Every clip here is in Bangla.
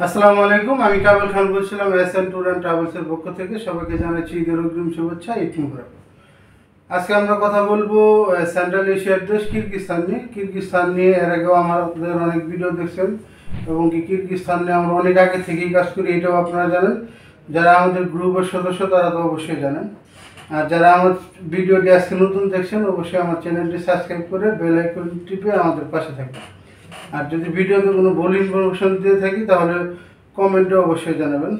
আসসালামু আলাইকুম। আমি কাবিল খান বলছিলাম এসএন ট্যুর অ্যান্ড ট্রাভেলসের পক্ষ থেকে। সবাইকে জানাচ্ছি ঈদের অগ্রিম শুভেচ্ছা, ঈদ মুবারক। আজকে আমরা কথা বলবো সেন্ট্রাল এশিয়ার দেশ কিরগিজস্তান নিয়ে। কিরগিজস্তান নিয়ে এর আগেও আমাদের অনেক ভিডিও দেখছেন এবং কিরগিজস্তান নিয়ে আমরা অনেক আগে থেকেই কাজ করি, এটাও আপনারা জানেন। যারা আমাদের গ্রুপের সদস্য তারা তো অবশ্যই জানেন। আর যারা আমার ভিডিওটি আজকে নতুন দেখছেন অবশ্যই আমার চ্যানেলটি সাবস্ক্রাইব করে বেল আইকন টিপে আমাদের পাশে থাকবেন। আর যদি ভিডিওতে কোনো ভুল ইনফরমেশন দিয়ে থাকি তাহলে কমেন্টে অবশ্যই জানাবেন।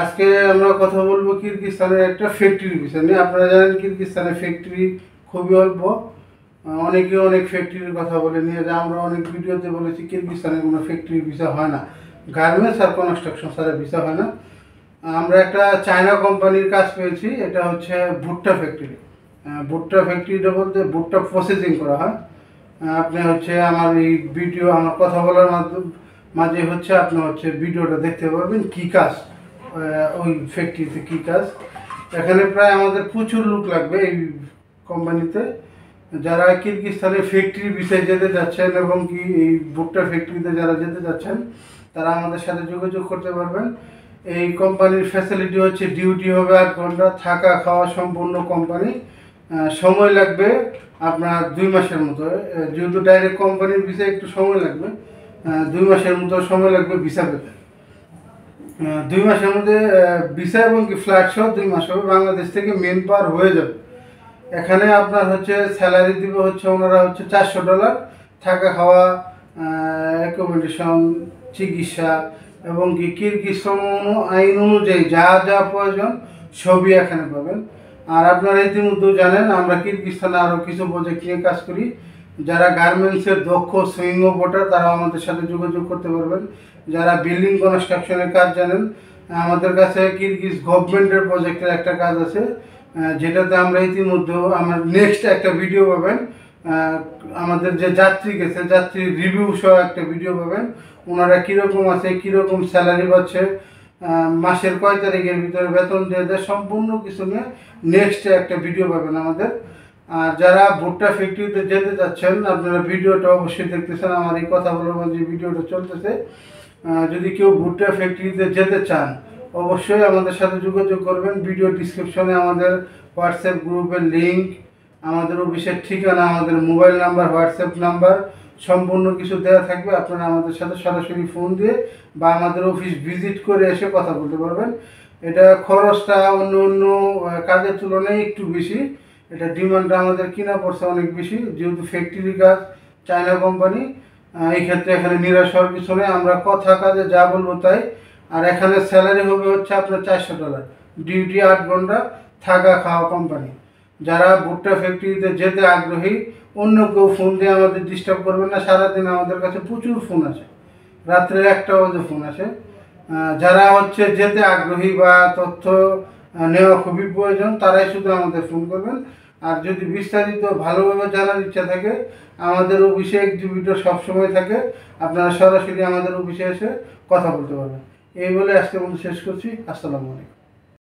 আজকে আমরা কথা বলবো কিরগিজস্তানের একটা ফ্যাক্টরি বিষয় নিয়ে। আপনারা জানেন কিরগিজস্তানের ফ্যাক্টরি খুবই অল্প, অনেকে অনেক ফ্যাক্টরির কথা বলে নিয়ে যায়। আমরা অনেক ভিডিওতে বলেছি কিরগিজস্তানের কোনো ফ্যাক্টরি ভিসা হয় না, গার্মেন্টস আর কনস্ট্রাকশন ছাড়া ভিসা হয় না। আমরা একটা চায়না কোম্পানির কাজ পেয়েছি, এটা হচ্ছে ভুট্টা ফ্যাক্টরি। ভুট্টা ফ্যাক্টরিটা বলতে ভুট্টা প্রসেসিং করা হয়। আপনি হচ্ছে আমার এই ভিডিও, আমার কথা বলার মাঝে হচ্ছে আপনি হচ্ছে ভিডিওটা দেখতে পারবেন কী কাজ, ওই ফ্যাক্টরিতে কী কাজ। এখানে প্রায় আমাদের প্রচুর লোক লাগবে এই কোম্পানিতে। যারা কিরগিজস্তানের ফ্যাক্টরি বিষয়ে যেতে যাচ্ছেন এবং কি এই ভুট্টা ফ্যাক্টরিতে যারা যেতে যাচ্ছেন তারা আমাদের সাথে যোগাযোগ করতে পারবেন। এই কোম্পানির ফ্যাসিলিটি হচ্ছে ডিউটি হবে 8 ঘন্টা, থাকা খাওয়া সম্পূর্ণ কোম্পানি। সময় লাগবে আপনার 2 মাসের মতো, যেহেতু ডাইরেক্ট কোম্পানির ভিসা একটু সময় লাগবে, 2 মাসের মতো সময় লাগবে ভিসা পেতে। 2 মাসের মধ্যে ভিসা এবং কি ফ্লাইট সহ 2 মাস হবে, বাংলাদেশ থেকে মেন পাওয়ার হয়ে যাবে। এখানে আপনার হচ্ছে স্যালারি দিবে হচ্ছে ওনারা হচ্ছে $400, থাকা খাওয়া, অ্যাকোমোডেশন, চিকিৎসা এবং কি কিরগিজস্তান আইন অনুযায়ী যা যা প্রয়োজন সবই এখানে পাবেন। আর আপনারা ইতিমধ্যেও জানেন আমরা কিরগিজস্তানে আরও কিছু প্রজেক্ট নিয়ে কাজ করি। যারা গার্মেন্টসের দক্ষ সুইং অপারেটর তারা আমাদের সাথে যোগাযোগ করতে পারবেন। যারা বিল্ডিং কনস্ট্রাকশনের কাজ জানেন, আমাদের কাছে কিরগিজ গভর্নমেন্টের প্রজেক্টের একটা কাজ আছে, যেটাতে আমরা ইতিমধ্যেও আমার নেক্সট একটা ভিডিও পাবেন। আমাদের যে যাত্রী গেছে যাত্রীর রিভিউ সহ একটা ভিডিও পাবেন। ওনারা কীরকম আছে, কীরকম স্যালারি পাচ্ছে, মাসের কয় তারিখের ভিতরে বেতন দিয়ে দেয়, সম্পূর্ণ কিছু নিয়ে নেক্সট একটা ভিডিও পাবেন আমাদের। আর যারা ভুট্টা ফ্যাক্টরিতে যেতে যাচ্ছেন আপনারা ভিডিওটা অবশ্যই দেখতেছেন, আমার এই কথা বলার মধ্যে ভিডিওটা চলতেছে। যদি কেউ ভুট্টা ফ্যাক্টরিতে যেতে চান অবশ্যই আমাদের সাথে যোগাযোগ করবেন। ভিডিও ডিসক্রিপশনে আমাদের হোয়াটসঅ্যাপ গ্রুপের লিঙ্ক, আমাদের অফিসের ঠিকানা, আমাদের মোবাইল নাম্বার, হোয়াটসঅ্যাপ নাম্বার সম্পূর্ণ কিছু দেওয়া থাকবে। আপনারা আমাদের সাথে সরাসরি ফোন দিয়ে বা আমাদের অফিস ভিজিট করে এসে কথা বলতে পারবেন। এটা খরচটা অন্য অন্য কাজের তুলনায় একটু বেশি, এটা ডিমান্ডটা আমাদের কিনা পড়ছে অনেক বেশি, যেহেতু ফ্যাক্টরি কাজ, চায়না কোম্পানি। এই ক্ষেত্রে এখানে নিরাশ হওয়ার কিছু নেই, আমরা কথা কাজে যা বলবো তাই। আর এখানে স্যালারি হবে হচ্ছে আপনার $400, ডিউটি 8 ঘন্টা, থাকা খাওয়া কোম্পানি। যারা ভুট্টা ফ্যাক্টরিতে যেতে আগ্রহী অন্য কেউ ফোন দিয়ে আমাদের ডিস্টার্ব করবেন না। সারাদিন আমাদের কাছে প্রচুর ফোন আসে, রাত্রে 1টা বাজে ফোন আসে। যারা হচ্ছে যেতে আগ্রহী বা তথ্য নেওয়া খুবই প্রয়োজন তারাই শুধু আমাদের ফোন করবেন। আর যদি বিস্তারিত ভালোভাবে জানার ইচ্ছা থাকে আমাদের অফিসে এক্সিবিটর সবসময় থাকে, আপনারা সরাসরি আমাদের অফিসে এসে কথা বলতে পারবেন। এই বলে আজকে মতো শেষ করছি। আসসালামু আলাইকুম।